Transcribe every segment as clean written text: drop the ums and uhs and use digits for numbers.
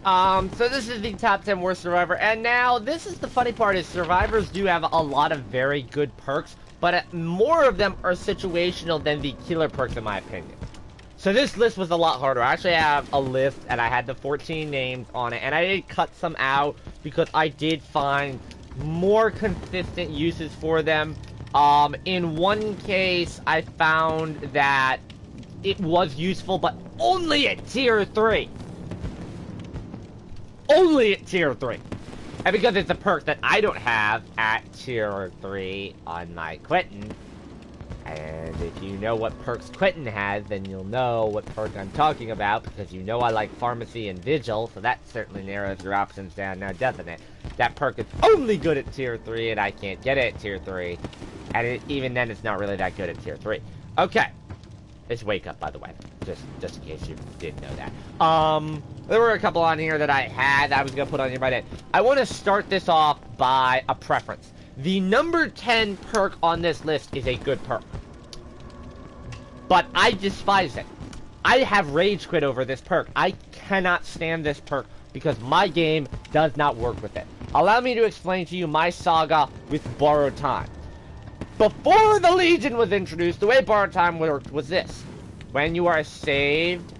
So this is the top 10 worst survivor, and now this is the funny part is survivors do have a lot of very good perks, but more of them are situational than the killer perks in my opinion. So this list was a lot harder. I actually have a list, and I had the 14 names on it, and I did cut some out because I did find more consistent uses for them. In one case, I found that it was useful, but only at tier 3. Only at tier 3. And because it's a perk that I don't have at tier 3 on my Quentin. And if you know what perks Quentin has, then you'll know what perk I'm talking about, because you know I like Pharmacy and Vigil, so that certainly narrows your options down now, doesn't it? That perk is only good at tier 3, and I can't get it at tier 3. And even then, it's not really that good at tier 3. Okay. It's Wake Up, by the way. Just in case you didn't know that. There were a couple on here that I had that I was going to put on here by then. I want to start this off by a preference. The number 10 perk on this list is a good perk. But I despise it. I have rage quit over this perk. I cannot stand this perk because my game does not work with it. Allow me to explain to you my saga with Borrowed Time. Before the Legion was introduced, the way Borrowed Time worked was this. When you are saved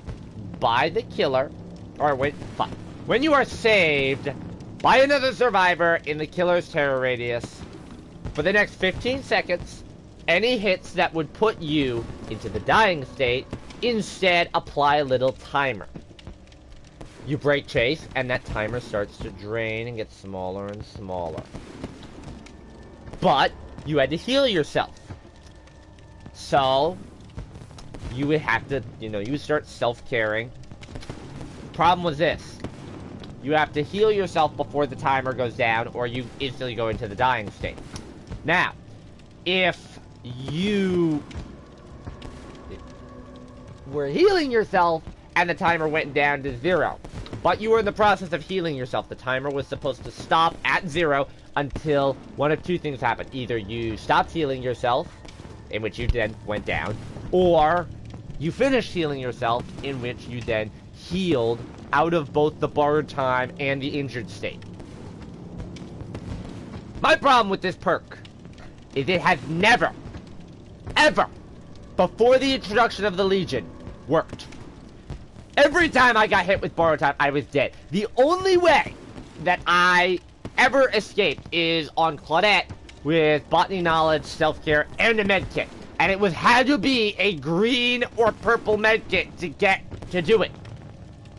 by the killer, or wait, fuck. When you are saved by another survivor in the killer's terror radius, for the next 15 seconds, any hits that would put you into the dying state instead apply a little timer. You break chase, and that timer starts to drain and get smaller and smaller. But you had to heal yourself. So you would have to, you would start self-caring. Problem was this. You have to heal yourself before the timer goes down, or you instantly go into the dying state. Now, if you were healing yourself and the timer went down to 0, but you were in the process of healing yourself, the timer was supposed to stop at 0 until one of two things happened. Either you stopped healing yourself, in which you then went down, or you finished healing yourself, in which you then healed out of both the borrowed time and the injured state. My problem with this perk is it has never, ever, before the introduction of the Legion, worked. Every time I got hit with borrowed time, I was dead. The only way that I ever escaped is on Claudette with Botany Knowledge, Self-Care, and a medkit. And it had to be a green or purple medkit to do it.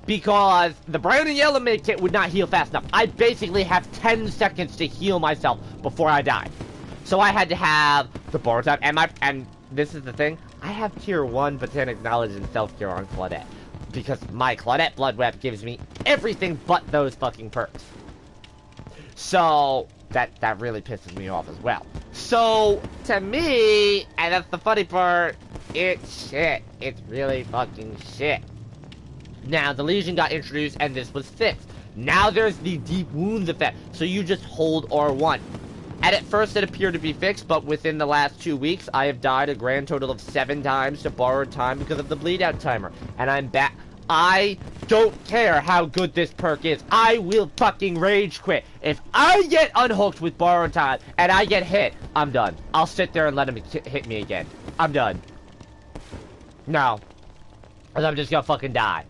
Because the brown and yellow medkit would not heal fast enough. I basically have 10 seconds to heal myself before I die. So I had to have the borrowed time, and this is the thing, I have tier 1 Botanic Knowledge and Self-Care on Claudette. Because my Claudette Blood Web gives me everything but those fucking perks. So that really pisses me off as well. So, to me, and that's the funny part, it's shit. It's really fucking shit. Now, the Legion got introduced, and this was fixed. Now there's the Deep Wounds effect, so you just hold R1. And at first it appeared to be fixed, but within the last 2 weeks, I have died a grand total of 7 times to borrowed time because of the bleed out timer. And I'm back. I don't care how good this perk is. I will fucking rage quit. If I get unhooked with borrowed time and I get hit, I'm done. I'll sit there and let him hit me again. I'm done. No. Because I'm just gonna fucking die.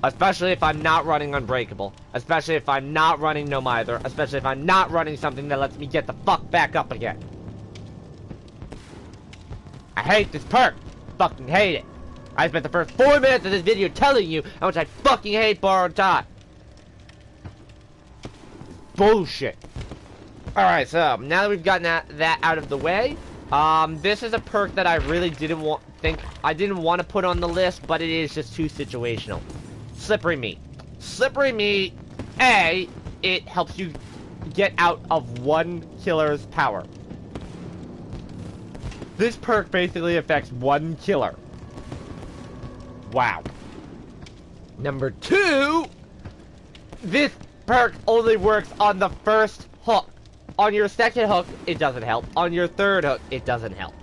Especially if I'm not running Unbreakable. Especially if I'm not running No Mither. Especially if I'm not running something that lets me get the fuck back up again. I hate this perk. Fucking hate it. I spent the first 4 minutes of this video telling you how much I fucking hate borrowed time. Bullshit. Alright, so now that we've gotten that out of the way, this is a perk that I really didn't want to put on the list, but it is just too situational. Slippery Meat. Slippery Meat, A, it helps you get out of one killer's power. This perk basically affects one killer. Wow. Number 2, this perk only works on the first hook. On your second hook, it doesn't help. On your third hook, it doesn't help.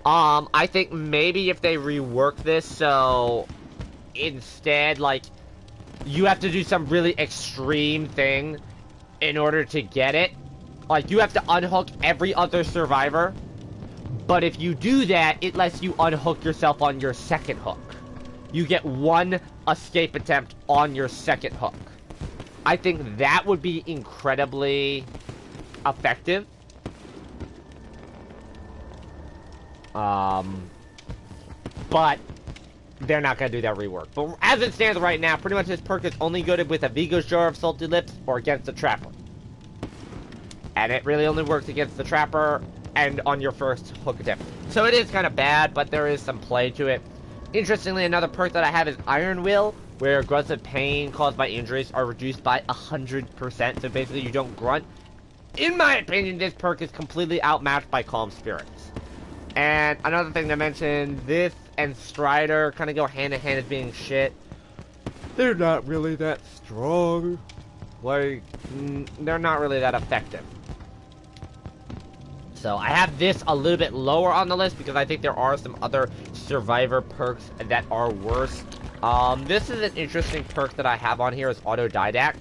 I think maybe if they rework this, so instead, like, you have to do some really extreme thing in order to get it. Like, you have to unhook every other survivor. But if you do that, it lets you unhook yourself on your second hook. You get one escape attempt on your second hook. I think that would be incredibly effective. But they're not going to do that rework. But as it stands right now, pretty much this perk is only good with a Vigo's Jar of Salty Lips or against the Trapper. And it really only works against the Trapper and on your first hook attempt. So it is kind of bad, but there is some play to it. Interestingly, another perk that I have is Iron Will, where grunts of pain caused by injuries are reduced by 100%. So basically, you don't grunt. In my opinion, this perk is completely outmatched by Calm Spirits. And another thing to mention, this and Strider kind of go hand in hand as being shit. They're not really that strong. Like, they're not really that effective. So I have this a little bit lower on the list because I think there are some other survivor perks that are worse. This is an interesting perk that I have on here is Autodidact.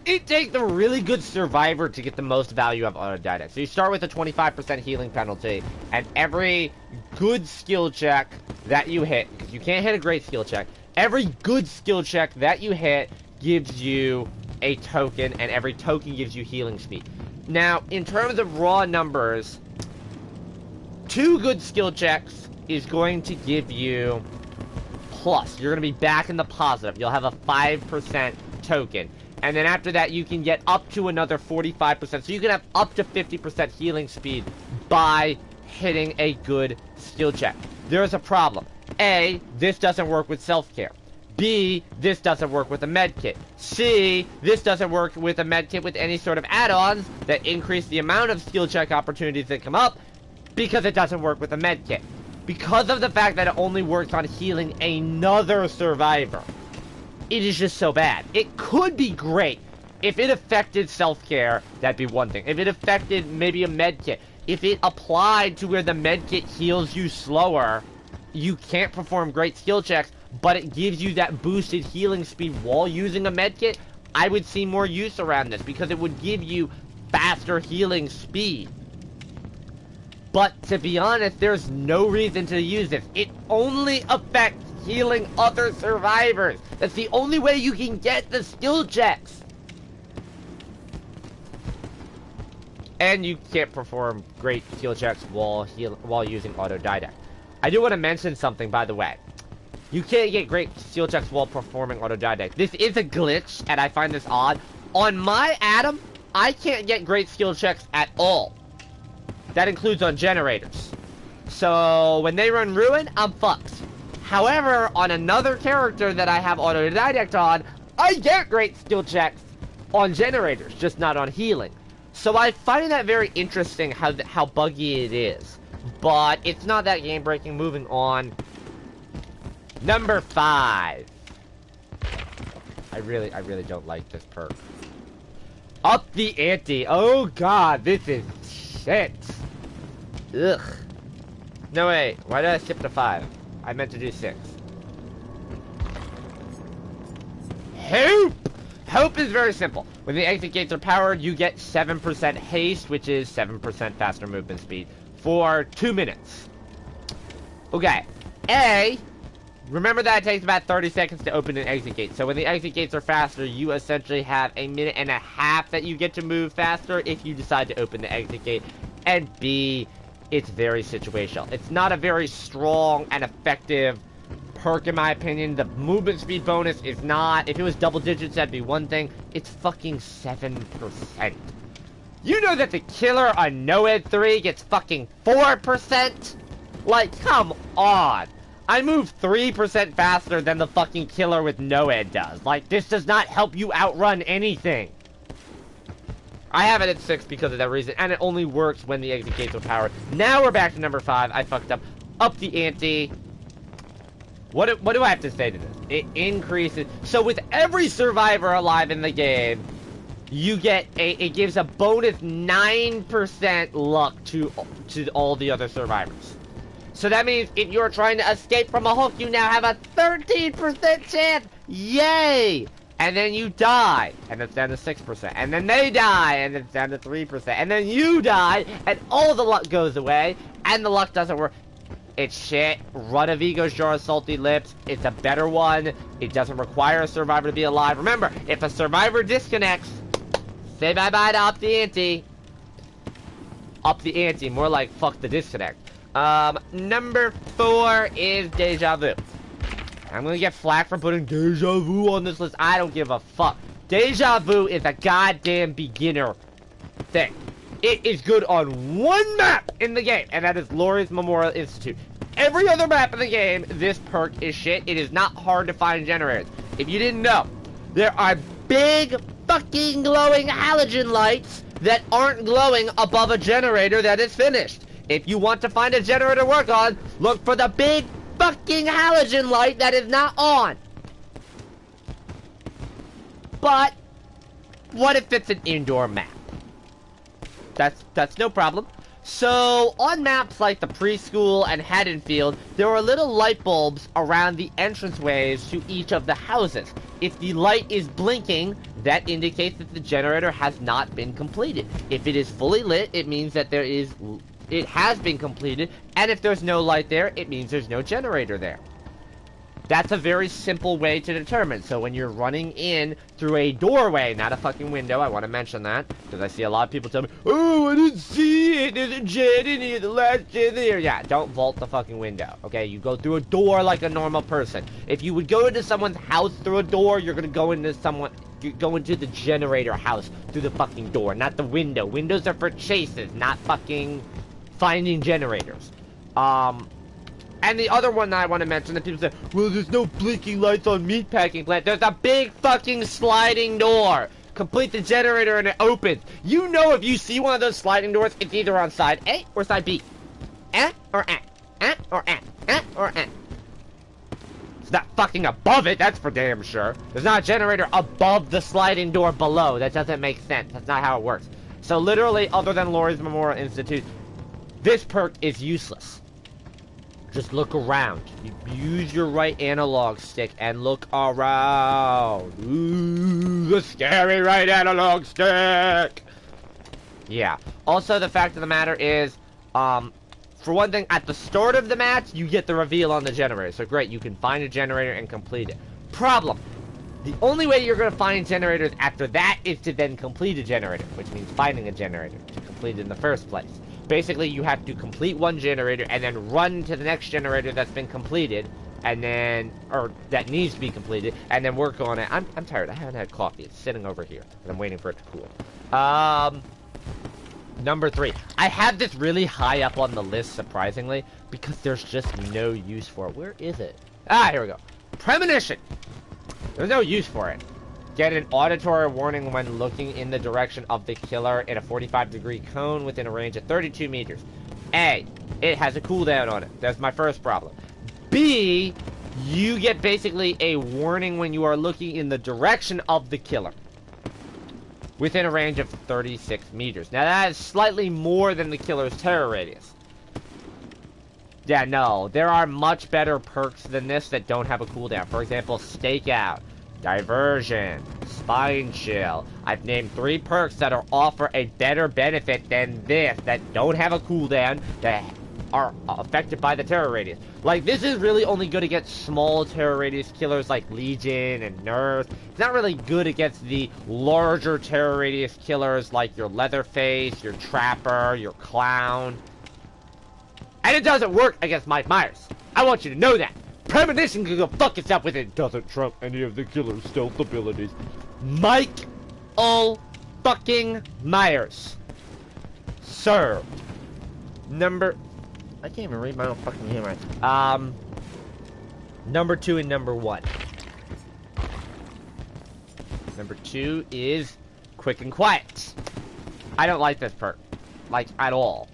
It takes a really good survivor to get the most value of Autodidact. So you start with a 25% healing penalty, and every good skill check that you hit, because you can't hit a great skill check, every good skill check that you hit gives you a token, and every token gives you healing speed. Now, in terms of raw numbers, 2 good skill checks is going to give you plus. You're going to be back in the positive. You'll have a 5% token. And then after that, you can get up to another 45%. So you can have up to 50% healing speed by hitting a good skill check. There's a problem. A, this doesn't work with self-care. B, this doesn't work with a medkit. C, this doesn't work with a medkit with any sort of add-ons that increase the amount of skill check opportunities that come up, because it doesn't work with a medkit. Because of the fact that it only works on healing another survivor, it is just so bad. It could be great if it affected self-care. That'd be one thing. If it affected maybe a medkit, if it applied to where the medkit heals you slower, you can't perform great skill checks, but it gives you that boosted healing speed while using a medkit, I would see more use around this because it would give you faster healing speed. But to be honest, there's no reason to use this. It only affects healing other survivors. That's the only way you can get the skill checks. And you can't perform great skill checks while using Autodidact. I do want to mention something, by the way. You can't get great skill checks while performing Autodidact. This is a glitch, and I find this odd. On my Adam, I can't get great skill checks at all. That includes on generators. So, when they run Ruin, I'm fucked. However, on another character that I have Autodidact on, I get great skill checks on generators, just not on healing. So I find that very interesting how buggy it is. But it's not that game-breaking. Moving on. Number 5. I really don't like this perk. Up the ante. Oh god, this is shit. Ugh. No way. Why did I skip to 5? I meant to do 6. Hope! Hope is very simple. When the exit gates are powered, you get 7% haste, which is 7% faster movement speed, for 2 minutes. Okay. A, remember that it takes about 30 seconds to open an exit gate. So when the exit gates are faster, you essentially have a minute and a half that you get to move faster if you decide to open the exit gate. And B, it's very situational. It's not a very strong and effective perk, in my opinion. The movement speed bonus is not. If it was double digits, that'd be one thing. It's fucking 7%. You know that the killer on NOED 3 gets fucking 4%? Like, come on. I move 3% faster than the fucking killer with NOED does. Like, this does not help you outrun anything. I have it at 6 because of that reason, and it only works when the exit gates are powered. Now we're back to number 5. I fucked up. Up the ante. What do I have to say to this? It increases. So with every survivor alive in the game, you get it gives a bonus 9% luck to all the other survivors. So that means if you're trying to escape from a hook, you now have a 13% chance. Yay! And then you die, and it's down to 6%. And then they die, and it's down to 3%. And then you die, and all the luck goes away, and the luck doesn't work. It's shit. Run of Ego's Jar of Salty Lips. It's a better one. It doesn't require a survivor to be alive. Remember, if a survivor disconnects, say bye-bye to Up the Ante. Up the Ante. More like fuck the disconnect. Number 4 is Deja Vu. I'm gonna get flack for putting Deja Vu on this list. I don't give a fuck. Deja Vu is a goddamn beginner thing. It is good on one map in the game, and that is Laurie's Memorial Institute. Every other map in the game, this perk is shit. It is not hard to find generators. If you didn't know, there are big fucking glowing halogen lights that aren't glowing above a generator that is finished. If you want to find a generator to work on, look for the big fucking halogen light that is not on. But what if it's an indoor map? That's no problem. So on maps like the preschool and Haddonfield, there are little light bulbs around the entranceways to each of the houses. If the light is blinking, that indicates that the generator has not been completed. If it is fully lit, it means that it has been completed, and if there's no light there, it means there's no generator there. That's a very simple way to determine. So when you're running in through a doorway, not a fucking window, I want to mention that, because I see a lot of people tell me, oh, I didn't see it, there's a gen in here, the last gen there. Yeah, don't vault the fucking window, okay? You go through a door like a normal person. If you would go into someone's house through a door, you're gonna go into the generator house through the fucking door, not the window. Windows are for chases, not fucking finding generators. And the other one that I want to mention that people say, well, there's no blinking lights on meatpacking plant. There's a big fucking sliding door. Complete the generator and it opens. You know if you see one of those sliding doors, it's either on side A or side B. Or or or It's not fucking above it, that's for damn sure. There's not a generator above the sliding door below. That doesn't make sense. That's not how it works. So literally, other than Laurie's Memorial Institute, this perk is useless. Just look around. You use your right analog stick and look around. Ooh, the scary right analog stick. Yeah. Also, the fact of the matter is, for one thing, at the start of the match, you get the reveal on the generator. So great, you can find a generator and complete it. Problem. The only way you're going to find generators after that is to then complete a generator, which means finding a generator to complete it in the first place. Basically, you have to complete one generator and then run to the next generator that's been completed, and then, or that needs to be completed, and then work on it. I'm tired. I haven't had coffee. It's sitting over here, and I'm waiting for it to cool. Number 3. I have this really high up on the list, surprisingly, because there's just no use for it. Where is it? Ah, here we go. Premonition. There's no use for it. Get an auditory warning when looking in the direction of the killer in a 45-degree cone within a range of 32 meters. A, it has a cooldown on it. That's my first problem. B, you get basically a warning when you are looking in the direction of the killer within a range of 36 meters. Now that is slightly more than the killer's terror radius. Yeah, no, there are much better perks than this that don't have a cooldown. For example, Stakeout, Diversion, Spine Chill. I've named 3 perks that offer a better benefit than this, that don't have a cooldown, that are affected by the terror radius. Like, this is really only good against small terror radius killers like Legion and Nerve. It's not really good against the larger terror radius killers like your Leatherface, your Trapper, your Clown. And it doesn't work against Mike Myers. I want you to know that. Premonition can go fuck itself with it. Doesn't trump any of the killer's stealth abilities. Mike fucking Myers. Served. I can't even read my own fucking handwriting. Number 2 and number 1. Number 2 is Quick and Quiet. I don't like this perk. Like, at all.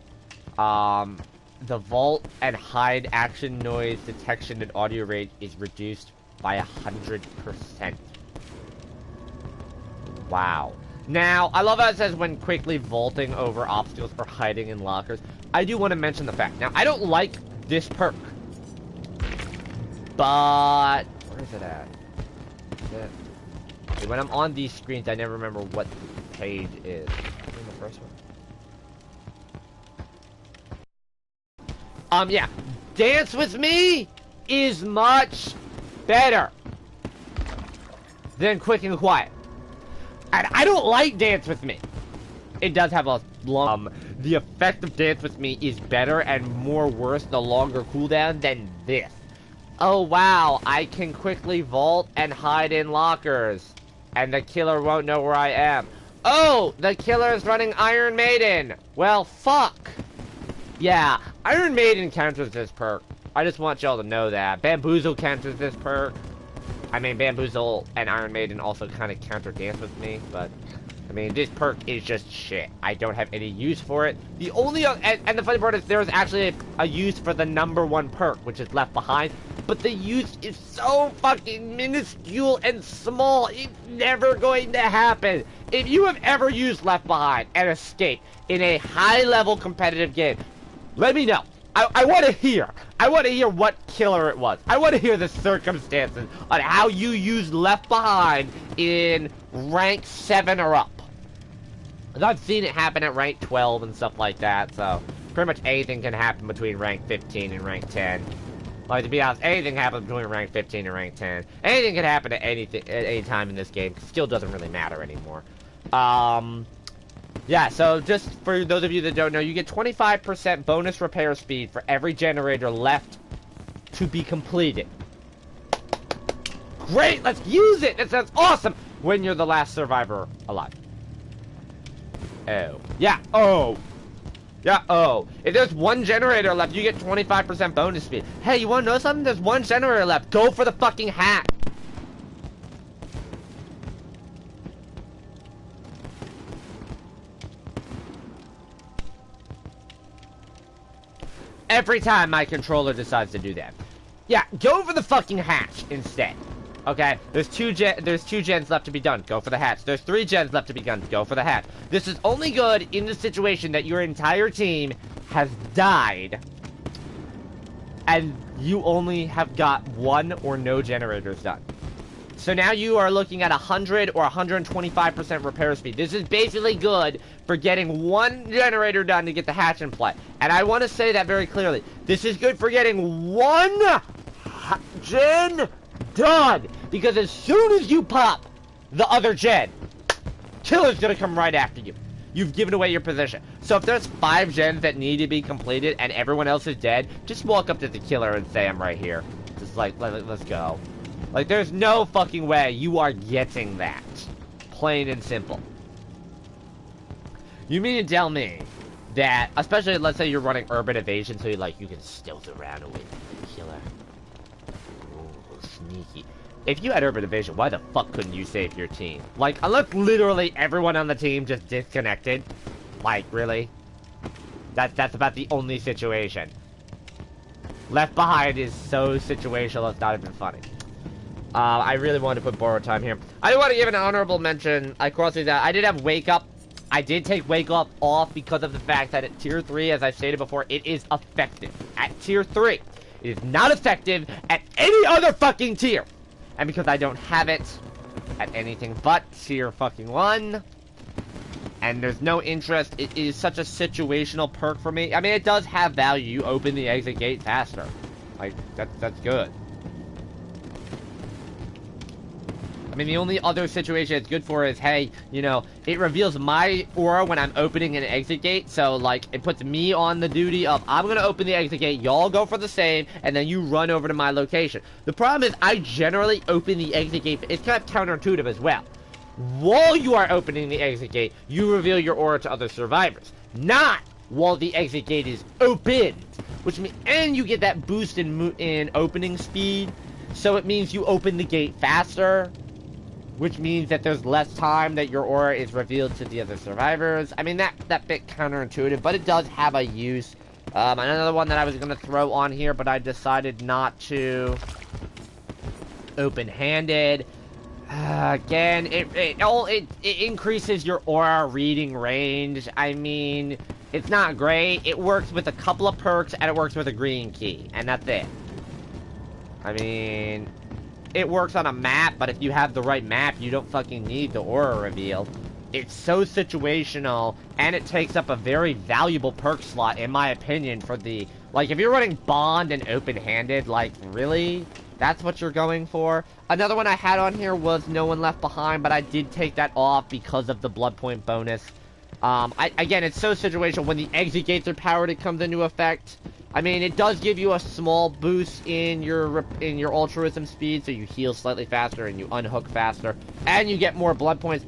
The vault and hide action noise detection and audio rate is reduced by 100%. Wow. Now, I love how it says when quickly vaulting over obstacles or hiding in lockers. I do want to mention the fact. Now, I don't like this perk. But where is it at? When I'm on these screens, I never remember what the page is. In the first one. Yeah. Dance with me is much better than quick and quiet. And I don't like Dance with Me. It does have a long... the effect of Dance with Me is better and more worse, the longer cooldown than this. Oh wow, I can quickly vault and hide in lockers. And the killer won't know where I am. Oh, the killer is running Iron Maiden. Well, fuck. Yeah, Iron Maiden counters this perk. I just want y'all to know that. Bamboozle counters this perk. I mean, Bamboozle and Iron Maiden also kind of counter Dance with Me, but... I mean, this perk is just shit. I don't have any use for it. The only... And the funny part is there's actually a use for the #1 perk, which is Left Behind. But the use is so fucking minuscule and small, it's never going to happen. If you have ever used Left Behind and Escape in a high-level competitive game, let me know. I want to hear. I want to hear what killer it was. I want to hear the circumstances on how you used Left Behind in rank 7 or up. I've seen it happen at rank 12 and stuff like that, so pretty much anything can happen between rank 15 and rank 10. Like, to be honest, anything happens between rank 15 and rank 10. Anything can happen at any time in this game. Skill doesn't really matter anymore. Yeah, so just for those of you that don't know, you get 25% bonus repair speed for every generator left to be completed. Great, let's use it! That's awesome! When you're the last survivor alive. Oh. Yeah, oh. Yeah, oh. If there's one generator left, you get 25% bonus speed. Hey, you wanna know something? There's one generator left. Go for the fucking hat. Every time my controller decides to do that. Yeah, go for the fucking hatch instead. Okay, there's two gens left to be done. Go for the hatch. There's 3 gens left to be done. Go for the hatch. This is only good in the situation that your entire team has died, and you only have got 1 or no generators done. So now you are looking at 100 or 125% repair speed. This is basically good for getting 1 generator done to get the hatch in play. And I want to say that very clearly. This is good for getting 1 gen done. Because as soon as you pop the other gen, killer's going to come right after you. You've given away your position. So if there's 5 gens that need to be completed and everyone else is dead, just walk up to the killer and say, I'm right here. Just like, let's go. Like, there's no fucking way you are getting that. Plain and simple. You mean to tell me that, especially let's say you're running urban evasion, so you can stealth around away from the killer. Ooh, sneaky. If you had urban evasion, why the fuck couldn't you save your team? Like, unless literally everyone on the team just disconnected. Like, really? That's about the only situation. Left Behind is so situational, it's not even funny. I really wanted to put borrowed time here. I do want to give an honorable mention. I crossed these out. I did have Wake Up. I did take Wake Up off because of the fact that at Tier 3, as I stated before, it is effective. At Tier 3. It is not effective at any other fucking tier. And because I don't have it at anything but Tier fucking 1, and there's no interest, it is such a situational perk for me. I mean, it does have value. You open the exit gate faster. Like, that's good. I mean, the only other situation it's good for is, hey, you know, it reveals my aura when I'm opening an exit gate. So, like, it puts me on the duty of, I'm going to open the exit gate, y'all go for the same, and then you run over to my location. The problem is, I generally open the exit gate. It's kind of counterintuitive as well. While you are opening the exit gate, you reveal your aura to other survivors. Not while the exit gate is opened. Which means, and you get that boost in opening speed. So it means you open the gate faster. Which means that there's less time that your aura is revealed to the other survivors. I mean, that bit counterintuitive, but it does have a use. Another one that I was going to throw on here, but I decided not to. Open-handed. Again, it increases your aura reading range. I mean, It's not great. It works with a couple of perks, and it works with a green key, and that's it. I mean, it works on a map, but if you have the right map, you don't fucking need the aura reveal. It's so situational, and it takes up a very valuable perk slot, in my opinion, for the... Like, if you're running Bond and open-handed, like, really? That's what you're going for? Another one I had on here was No One Left Behind, but I did take that off because of the blood point bonus. Again, it's so situational. When the exit gates are powered, it comes into effect. I mean, it does give you a small boost in your altruism speed, so you heal slightly faster and you unhook faster, and you get more blood points.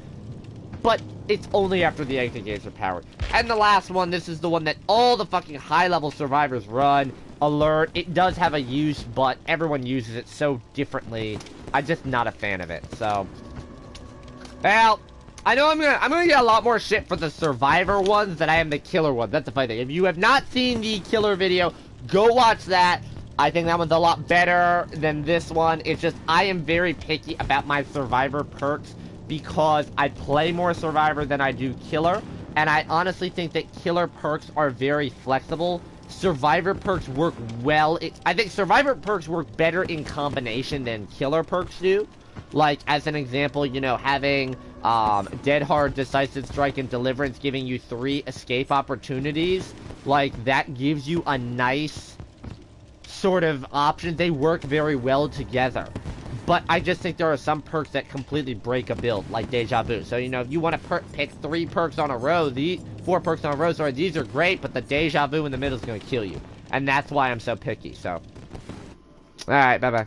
But it's only after the exit gates are powered. And the last one, this is the one that all the fucking high-level survivors run. Alert. It does have a use, but everyone uses it so differently. I'm just not a fan of it. So, well, I know I'm gonna get a lot more shit for the survivor ones than I am the killer ones. That's the funny thing. If you have not seen the killer video, go watch that. I think that one's a lot better than this one. It's just I am very picky about my survivor perks, because I play more Survivor than I do Killer, and I honestly think that Killer perks are very flexible. Survivor perks work well. I think Survivor perks work better in combination than Killer perks do. Like, as an example, you know, having Dead Hard, Decisive Strike, and Deliverance giving you 3 escape opportunities, like, that gives you a nice sort of option. They work very well together. But I just think there are some perks that completely break a build, like Deja Vu. So, you know, if you want to pick 3 perks on a row, 4 perks on a row, sorry, these are great, but the Deja Vu in the middle is going to kill you. And that's why I'm so picky, so. Alright, bye-bye.